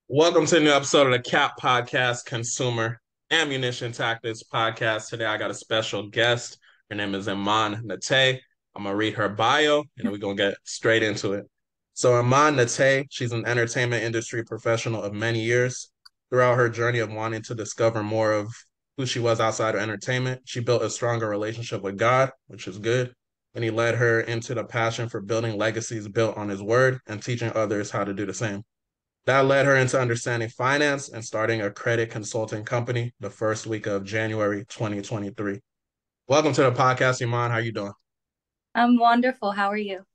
Welcome to a new episode of the CAP Podcast, Consumer Ammunition Tactics Podcast. Today I got a special guest. Her name is Iman Nate. I'm gonna read her bio and then we're gonna get straight into it. So Iman Nate, she's an entertainment industry professional of many years. Throughout her journey of wanting to discover more of who she was outside of entertainment, she built a stronger relationship with God, which is good. And he led her into the passion for building legacies built on his word and teaching others how to do the same. That led her into understanding finance and starting a credit consulting company the first week of January 2023. Welcome to the podcast, Iman. How you doing? I'm wonderful. How are you?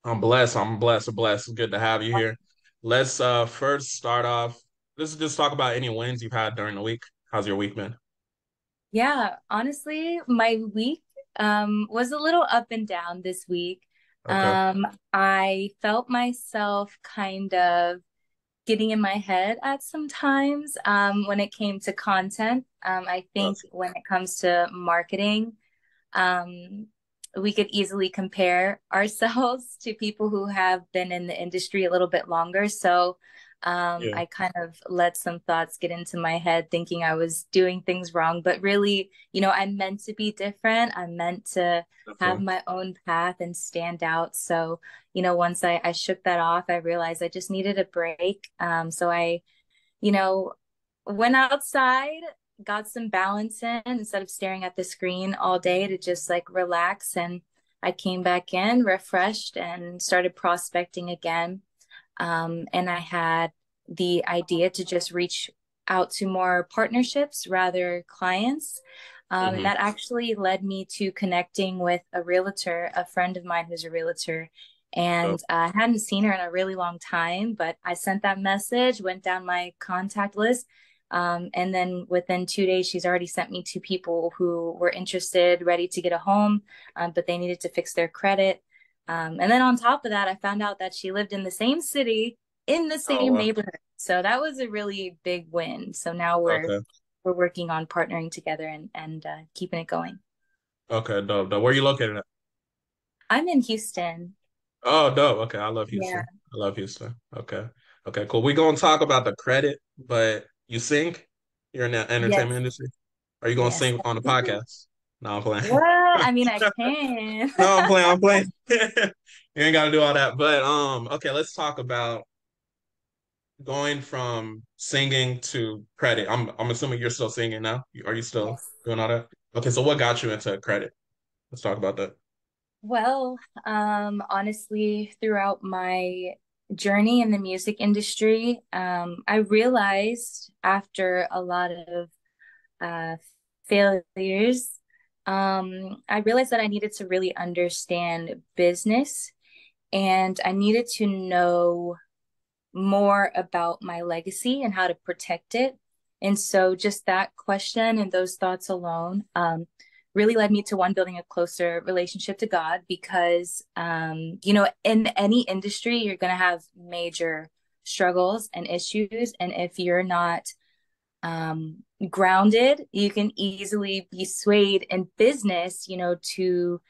I'm blessed. I'm blessed. I'm blessed. It's good to have you here. Let's first start off. Let's just talk about any wins you've had during the week. How's your week been? Yeah, honestly, my week was a little up and down this week. Okay. I felt myself kind of getting in my head at some times when it came to content. I think Yes. when it comes to marketing, um, we could easily compare ourselves to people who have been in the industry a little bit longer. So Yeah. I kind of let some thoughts get into my head, thinking I was doing things wrong. But really, I'm meant to be different. I'm meant to have Definitely. my own path and stand out. So, once I shook that off, I realized I just needed a break. So I you know, went outside, got some balance in instead of staring at the screen all day to just like relax. And I came back in refreshed and started prospecting again. And I had the idea to just reach out to more partnerships rather clients. And Hmm. that actually led me to connecting with a realtor, a friend of mine who's a realtor. And Dope. I hadn't seen her in a really long time, but I sent that message, went down my contact list. And then within 2 days, she's already sent me two people who were interested, ready to get a home, but they needed to fix their credit. And then on top of that, I found out that she lived in the same city in the Oh same well. neighborhood. So that was a really big win. So now we're Okay. we're working on partnering together and keeping it going. Okay. Dope. Dope. Where are you located at? I'm in Houston. Oh, dope. Okay. I love Yeah. Houston. I love Houston. Okay. Okay, cool. We're gonna talk about the credit, but you sing? You're in the entertainment Yes. industry? Are you gonna Yes. sing on the podcast? No, I'm playing. What? I mean, I can. No, I'm playing. I'm playing. You ain't gotta do all that. But okay, let's talk about going from singing to credit. I'm assuming you're still singing now. Are you still Yes. doing all that? Okay, so what got you into credit? Let's talk about that. Well, honestly, throughout my journey in the music industry, I realized after a lot of uh, failures, I realized that I needed to really understand business and I needed to know more about my legacy and how to protect it. And so, just that question and those thoughts alone really led me to one, building a closer relationship to God because, in any industry, you're going to have major struggles and issues. And if you're not grounded, you can easily be swayed in business, to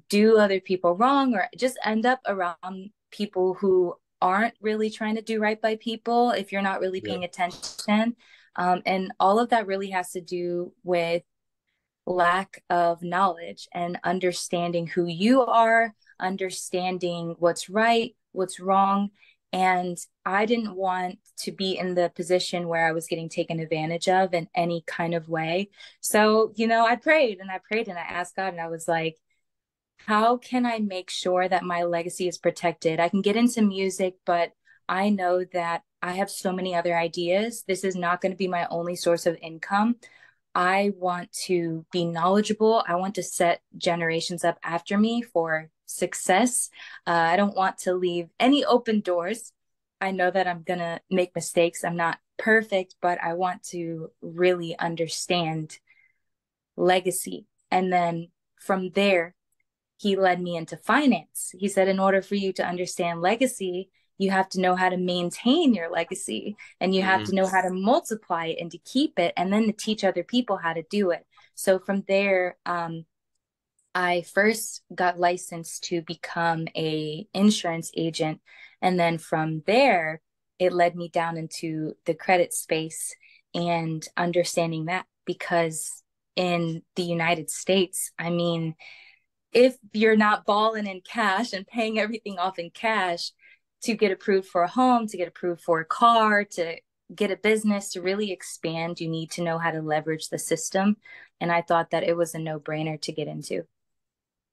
do other people wrong or just end up around people who aren't really trying to do right by people if you're not really Yeah. paying attention. And all of that really has to do with lack of knowledge and understanding who you are, understanding what's right, what's wrong. And I didn't want to be in the position where I was getting taken advantage of in any kind of way. So, I prayed and I prayed and I asked God, and I was like, how can I make sure that my legacy is protected? I can get into music, but I know that I have so many other ideas. This is not going to be my only source of income. I want to be knowledgeable. I want to set generations up after me for success. I don't want to leave any open doors. I know that I'm going to make mistakes. I'm not perfect, but I want to really understand legacy. And then from there, he led me into finance. He said, in order for you to understand legacy, you have to know how to maintain your legacy and you have Hmm. to know how to multiply it and to keep it and then to teach other people how to do it. So from there, I first got licensed to become a insurance agent. And then from there, it led me down into the credit space and understanding that, because in the United States, I mean, if you're not balling in cash and paying everything off in cash to get approved for a home, to get approved for a car, to get a business, to really expand, you need to know how to leverage the system. And I thought that it was a no-brainer to get into.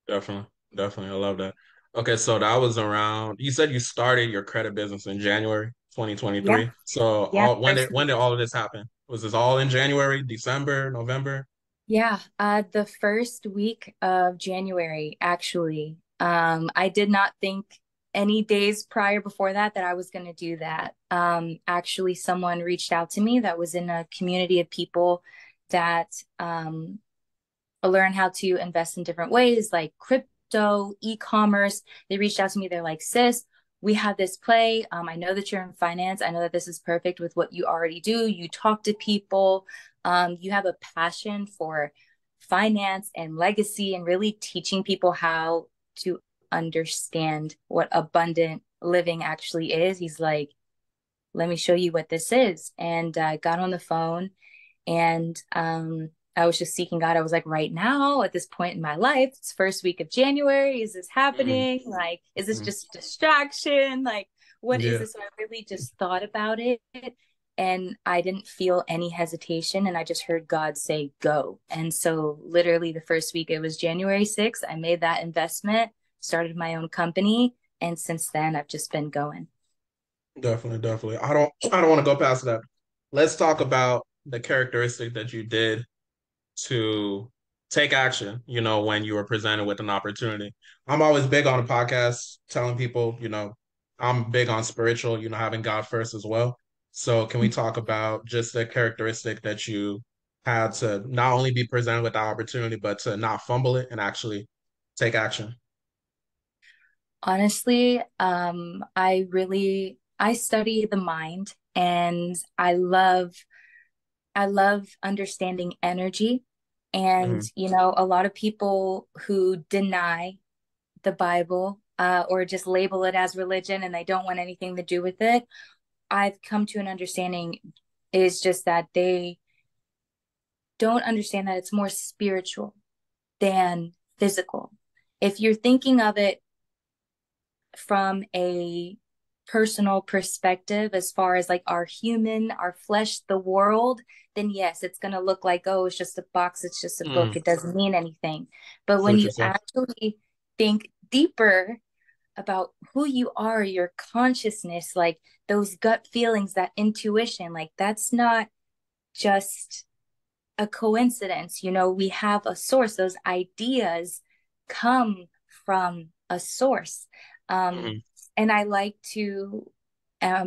Definitely. Definitely. I love that. Okay, so that was around, you said you started your credit business in January Yeah, 2023. So yeah. all First when did all of this happen? Was this all in January, December, November? Yeah, the first week of January, actually. I did not think any days prior before that that I was going to do that. Actually, someone reached out to me that was in a community of people that learn how to invest in different ways, like crypto, e-commerce. They reached out to me. They're like, sis, we have this play. I know that you're in finance. I know that this is perfect with what you already do. You talk to people. You have a passion for finance and legacy and really teaching people how to understand what abundant living actually is. He's like, let me show you what this is. And I got on the phone and I was just seeking God. I was like, right now, at this point in my life, it's first week of January. Is this Hmm. happening? Like, is this Hmm. just distraction? Like, what is Yeah, this? So I really just thought about it and I didn't feel any hesitation. And I just heard God say, go. And so, literally, the first week, it was January 6th. I made that investment, started my own company. And since then, I've just been going. definitely, definitely. I don't want to go past that. Let's talk about the characteristic that you did to take action, when you were presented with an opportunity. I'm always big on a podcast telling people, I'm big on spiritual, having God first as well. So can we talk about just the characteristic that you had to not only be presented with the opportunity, but to not fumble it and actually take action? Honestly, I study the mind and I love understanding energy. And, Hmm. a lot of people who deny the Bible, or just label it as religion and they don't want anything to do with it, I've come to an understanding is just that they don't understand that it's more spiritual than physical. If you're thinking of it from a personal perspective, as far as like our flesh, the world, then yes, it's going to look like, oh, it's just a box, it's just a book, Mm. it doesn't mean anything. But See when what you you said. actually think deeper about who you are, your consciousness, like those gut feelings, that intuition, like that's not just a coincidence. We have a source. Those ideas come from a source. Um, Hmm. and I like to,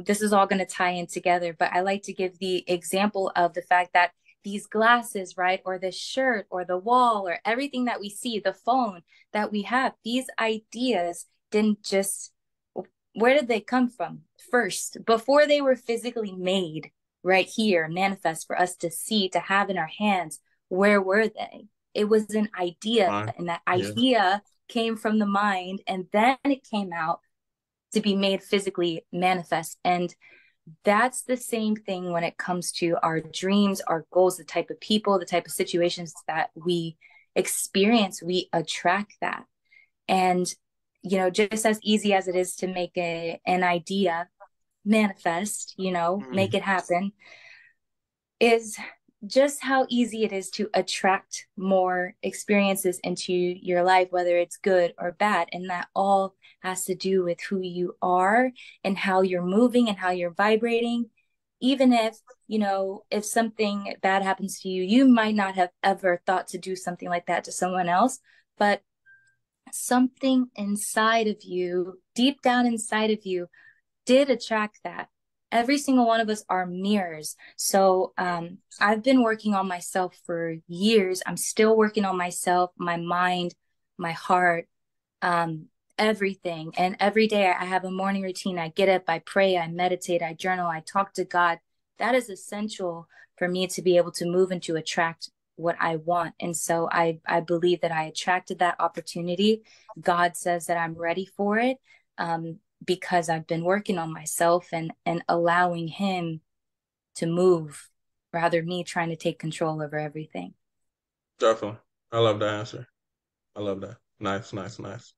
this is all going to tie in together, but I like to give the example of the fact that these glasses, right, or the shirt, or the wall, or everything that we see, the phone that we have, these ideas didn't just, where did they come from first? Before they were physically made right here, manifest for us to see, to have in our hands, where were they? It was an idea, Fine. and that Yeah. idea came from the mind, and then it came out to be made physically manifest. And that's the same thing when it comes to our dreams, our goals, the type of people, the type of situations that we experience, we attract that. And, just as easy as it is to make an idea manifest, make Hmm. it happen, is just how easy it is to attract more experiences into your life, whether it's good or bad. And that all has to do with who you are and how you're moving and how you're vibrating. Even if, if something bad happens to you, you might not have ever thought to do something like that to someone else, but something inside of you, deep down inside of you, did attract that. Every single one of us are mirrors. So I've been working on myself for years. I'm still working on myself, my mind, my heart, um, everything. And every day I have a morning routine. I get up, I pray, I meditate, I journal, I talk to God. That is essential for me to be able to move and to attract what I want. And so I believe that I attracted that opportunity. God says that I'm ready for it. because I've been working on myself and allowing him to move rather me trying to take control over everything. Definitely. I love the answer. I love that. Nice, nice, nice.